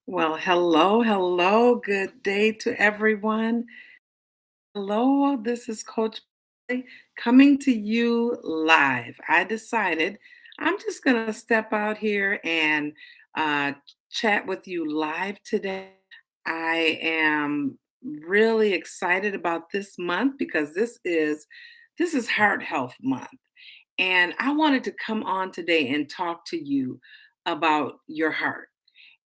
Well, hello, hello. Good day to everyone. Hello, this is Coach Polly coming to you live. I decided I'm just going to step out here and uh, chat with you live today. I am really excited about this month because this is Heart Health Month. And I wanted to come on today and talk to you about your heart.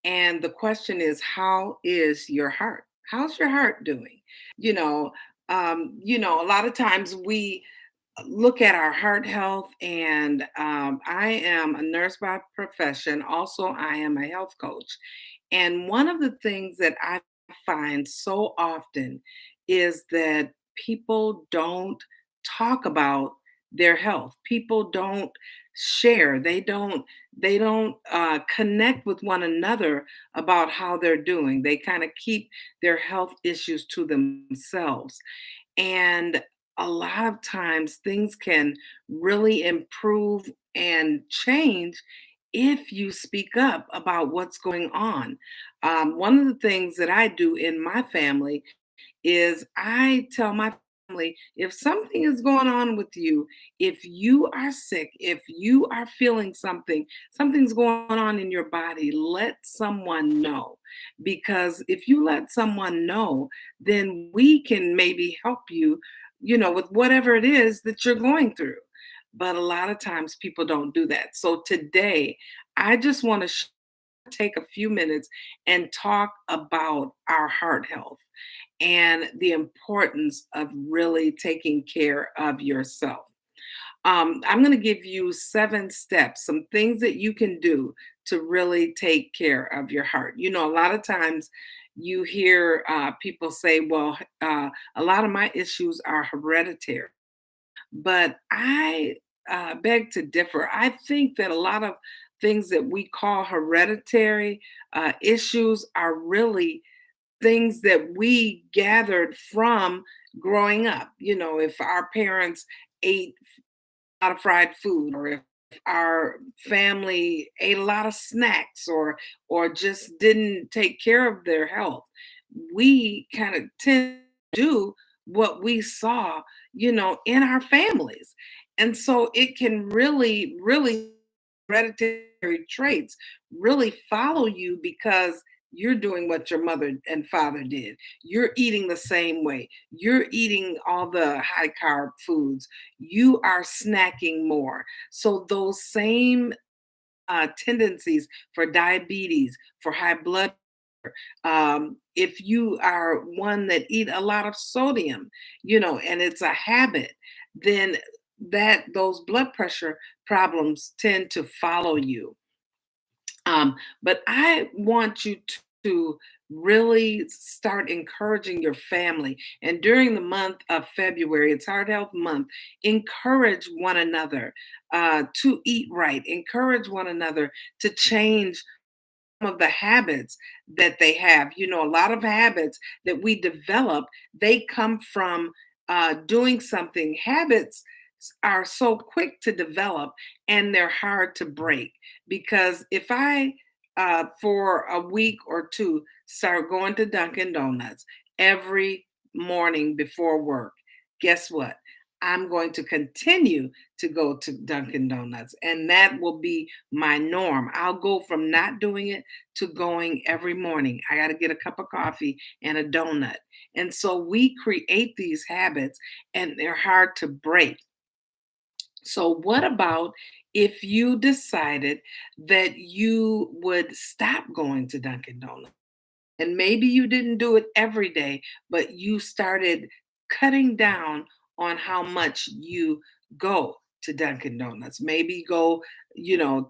And the question is, how is your heart? How's your heart doing? You know, a lot of times we look at our heart health, and I am a nurse by profession. Also, I am a health coach. And one of the things that I find so often is that people don't talk about their health. People don't share. They don't connect with one another about how they're doing. They kind of keep their health issues to themselves. And a lot of times things can really improve and change if you speak up about what's going on. One of the things that I do in my family is I tell my family, if something is going on with you, if you are sick, if you are feeling something, something's going on in your body, let someone know. Because if you let someone know, then we can maybe help you, with whatever it is that you're going through. But a lot of times people don't do that. So today, I just want to take a few minutes and talk about our heart health and the importance of really taking care of yourself. I'm going to give you 7 steps, some things that you can do to really take care of your heart. A lot of times you hear people say, well, a lot of my issues are hereditary. But I beg to differ. I think that a lot of things that we call hereditary issues are really things that we gathered from growing up. If our parents ate a lot of fried food, or if our family ate a lot of snacks, or just didn't take care of their health, we kind of tend to do what we saw, in our families. And so it can really hereditary traits really follow you because you're doing what your mother and father did. You're eating the same way. You're eating all the high carb foods. You are snacking more. So those same tendencies for diabetes, for high blood, if you are one that eat a lot of sodium, and it's a habit, then that those blood pressure problems tend to follow you. But I want you to really start encouraging your family. And during the month of February, it's Heart Health Month, encourage one another to eat right, encourage one another to change some of the habits that they have. A lot of habits that we develop, they come from doing something. Habits are so quick to develop, and they're hard to break. Because if I, for a week or two, start going to Dunkin' Donuts every morning before work, guess what? I'm going to continue to go to Dunkin' Donuts, and that will be my norm. I'll go from not doing it to going every morning. I got to get a cup of coffee and a donut. And so we create these habits, and they're hard to break. So, what about if you decided that you would stop going to Dunkin' Donuts? And maybe you didn't do it every day, but you started cutting down on how much you go to Dunkin' Donuts. Maybe go,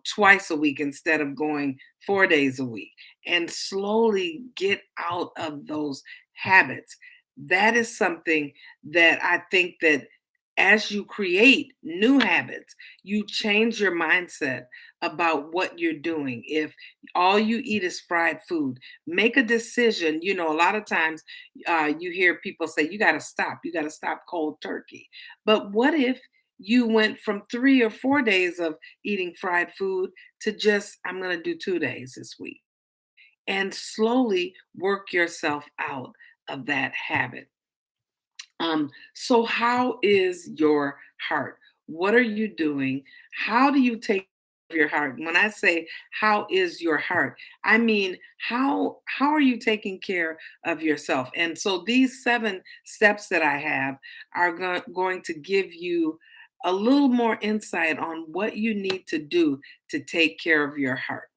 twice a week instead of going 4 days a week, and slowly get out of those habits. That is something that I think that as you create new habits, you change your mindset about what you're doing. If all you eat is fried food, make a decision. A lot of times you hear people say, you got to stop cold turkey. But what if you went from 3 or 4 days of eating fried food to just, I'm going to do 2 days this week? and slowly work yourself out of that habit. So how is your heart? What are you doing? How do you take care of your heart? When I say how is your heart, I mean how are you taking care of yourself? And so these 7 steps that I have are going to give you a little more insight on what you need to do to take care of your heart.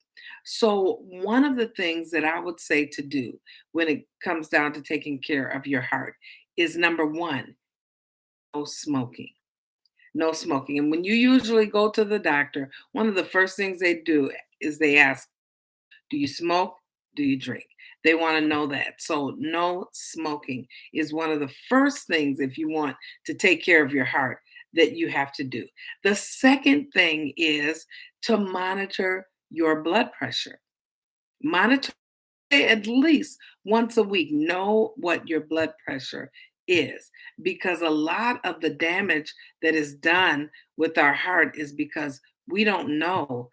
So, one of the things that I would say to do when it comes down to taking care of your heart is number one, no smoking. No smoking. And when you usually go to the doctor, one of the first things they do is they ask, do you smoke? Do you drink? They want to know that. So, no smoking is one of the first things if you want to take care of your heart that you have to do. The second thing is to monitor your blood pressure. Monitor at least once a week. Know what your blood pressure is, because a lot of the damage that is done with our heart is because we don't know.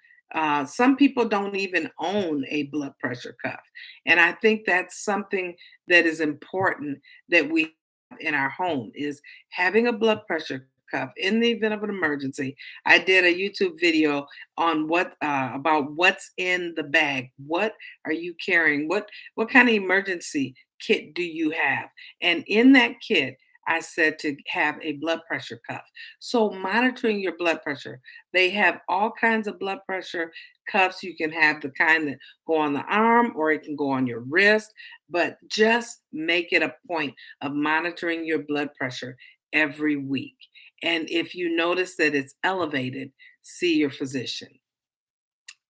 Some people don't even own a blood pressure cuff. And I think that's something that is important that we have in our home is having a blood pressure cuff in the event of an emergency. I did a YouTube video on what about what's in the bag. What are you carrying? What kind of emergency kit do you have? And in that kit, I said to have a blood pressure cuff. So monitoring your blood pressure. They have all kinds of blood pressure cuffs. You can have the kind that go on the arm or it can go on your wrist, but just make it a point of monitoring your blood pressure every week. And if you notice that it's elevated, see your physician.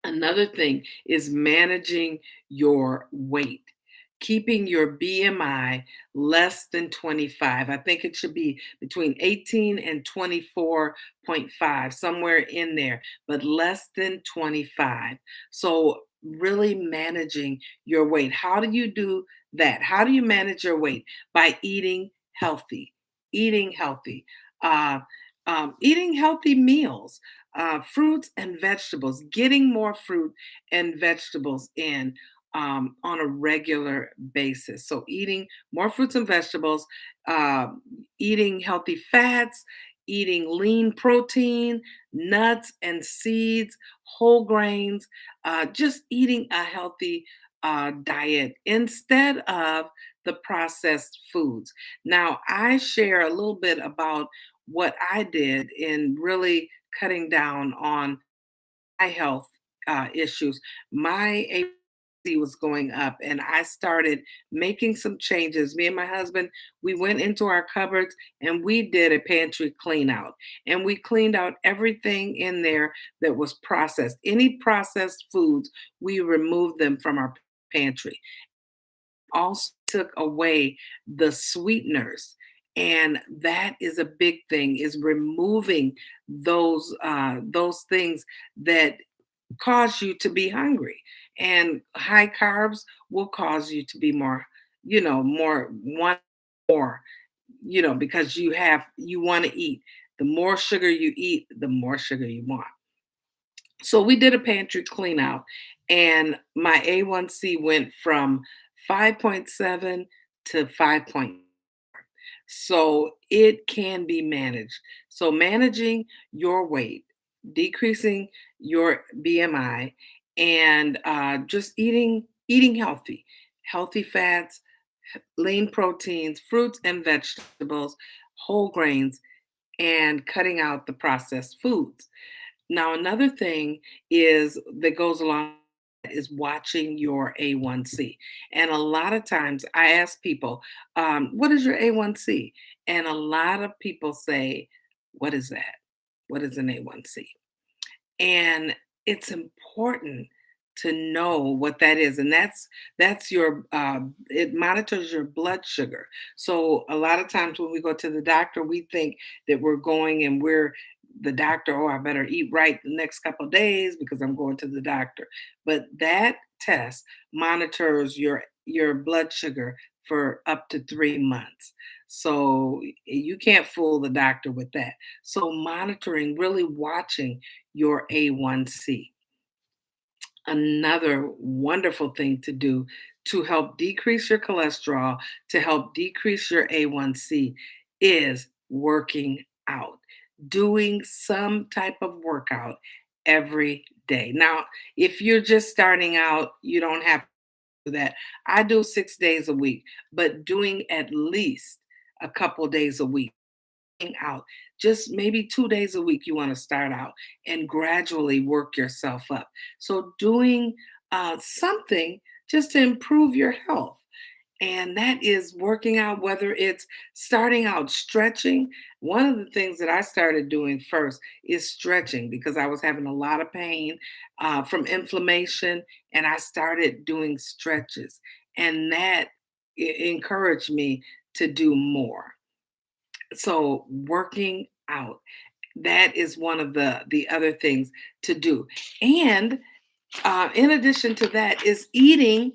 Another thing is managing your weight, keeping your BMI less than 25. I think it should be between 18 and 24.5, somewhere in there, but less than 25. So, really managing your weight. How do you do that? How do you manage your weight? By eating healthy, eating healthy, uh, eating healthy meals, fruits and vegetables, getting more fruit and vegetables in on a regular basis. So, eating more fruits and vegetables, uh, eating healthy fats, eating lean protein, nuts and seeds, whole grains, just eating a healthy diet instead of the processed foods. Now, I share a little bit about what I did in really cutting down on my health issues. My A1C was going up, and I started making some changes. Me and my husband, we went into our cupboards and we did a pantry clean out. And we cleaned out everything in there that was processed. Any processed foods, we removed them from our pantry. Also took away the sweeteners. And that is a big thing, is removing those things that cause you to be hungry. And high carbs will cause you to be more, more want more, because you want to eat. The more sugar you eat, the more sugar you want. So we did a pantry clean out, and my A1C went from 5.7 to 5. So it can be managed. So managing your weight, decreasing your BMI, and just eating healthy, healthy fats, lean proteins, fruits and vegetables, whole grains, and cutting out the processed foods. Now, another thing is that goes along is watching your A1C. And a lot of times I ask people, what is your A1C? And a lot of people say, what is that? What is an A1C? And it's important to know what that is, and that's your it monitors your blood sugar. So a lot of times when we go to the doctor, we think that we're going and we're the doctor, oh, I better eat right the next couple of days because I'm going to the doctor. But that test monitors your blood sugar for up to 3 months. So you can't fool the doctor with that. So monitoring, really watching your A1C. Another wonderful thing to do to help decrease your cholesterol, to help decrease your A1C is working out, doing some type of workout every day. Now, if you're just starting out, you don't have to do that. I do 6 days a week, but doing at least a couple days a week out. Just maybe 2 days a week, you want to start out and gradually work yourself up. So, doing something just to improve your health. And that is working out, whether it's starting out stretching. One of the things that I started doing first is stretching because I was having a lot of pain from inflammation, and I started doing stretches. And that encouraged me to do more. So working out, that is one of the other things to do. And in addition to that is eating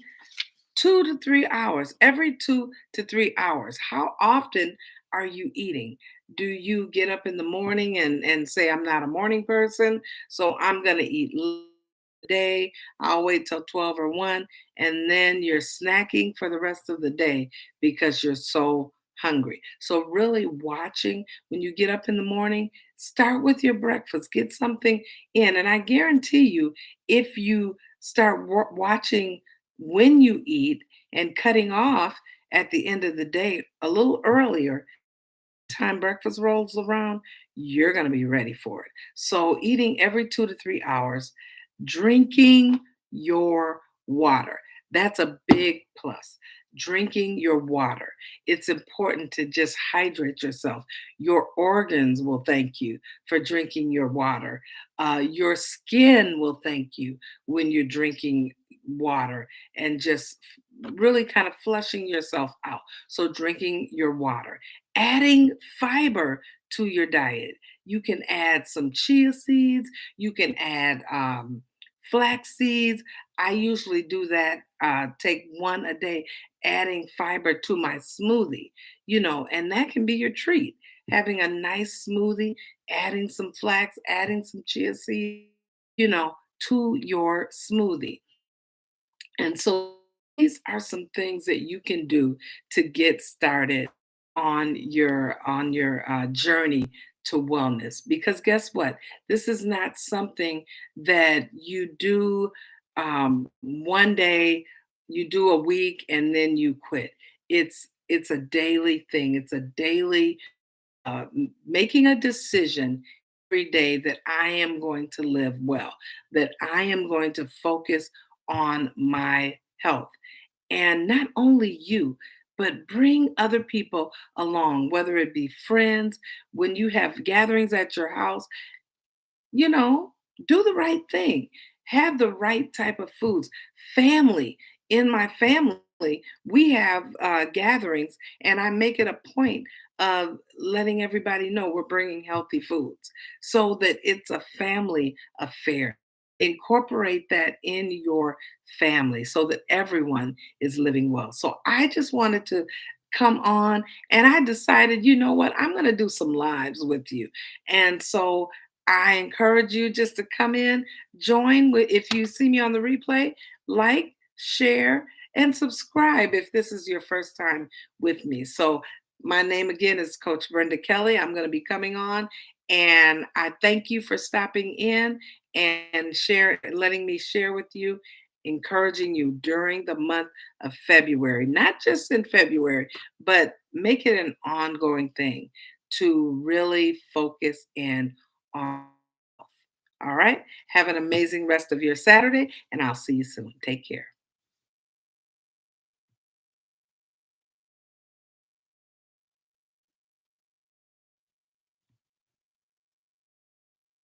2 to 3 hours, every 2 to 3 hours. How often are you eating? Do you get up in the morning and say, I'm not a morning person, so I'm going to eat day? I'll wait till 12 or 1, and then you're snacking for the rest of the day because you're so hungry. So, really watching when you get up in the morning, start with your breakfast, get something in. And I guarantee you, if you start watching when you eat and cutting off at the end of the day a little earlier, time breakfast rolls around, you're going to be ready for it. So, eating every 2 to 3 hours, drinking your water. That's a big plus. Drinking your water. It's important to just hydrate yourself. Your organs will thank you for drinking your water. Your skin will thank you when you're drinking water and just really kind of flushing yourself out. So, drinking your water, adding fiber to your diet. You can add some chia seeds, you can add flax seeds. I usually do that, take one a day, adding fiber to my smoothie, and that can be your treat. Having a nice smoothie, adding some flax, adding some chia seeds, you know, to your smoothie. And so these are some things that you can do to get started on your journey to wellness. Because guess what? This is not something that you do one day, you do a week, and then you quit. It's a daily thing. It's a daily making a decision every day that I am going to live well, that I am going to focus on my health. And not only you, but bring other people along, whether it be friends, when you have gatherings at your house, you know, do the right thing. Have the right type of foods. Family. In my family, we have gatherings, and I make it a point of letting everybody know we're bringing healthy foods so that it's a family affair. Incorporate that in your family so that everyone is living well. So I just wanted to come on, and I decided, you know what, I'm going to do some lives with you. And so I encourage you just to come in, join with if you see me on the replay, like, share, and subscribe if this is your first time with me. So my name again is Coach Brenda Kelly. I'm going to be coming on, and I thank you for stopping in and letting me share with you, encouraging you during the month of February, not just in February, but make it an ongoing thing to really focus in on health. All right. Have an amazing rest of your Saturday, and I'll see you soon. Take care.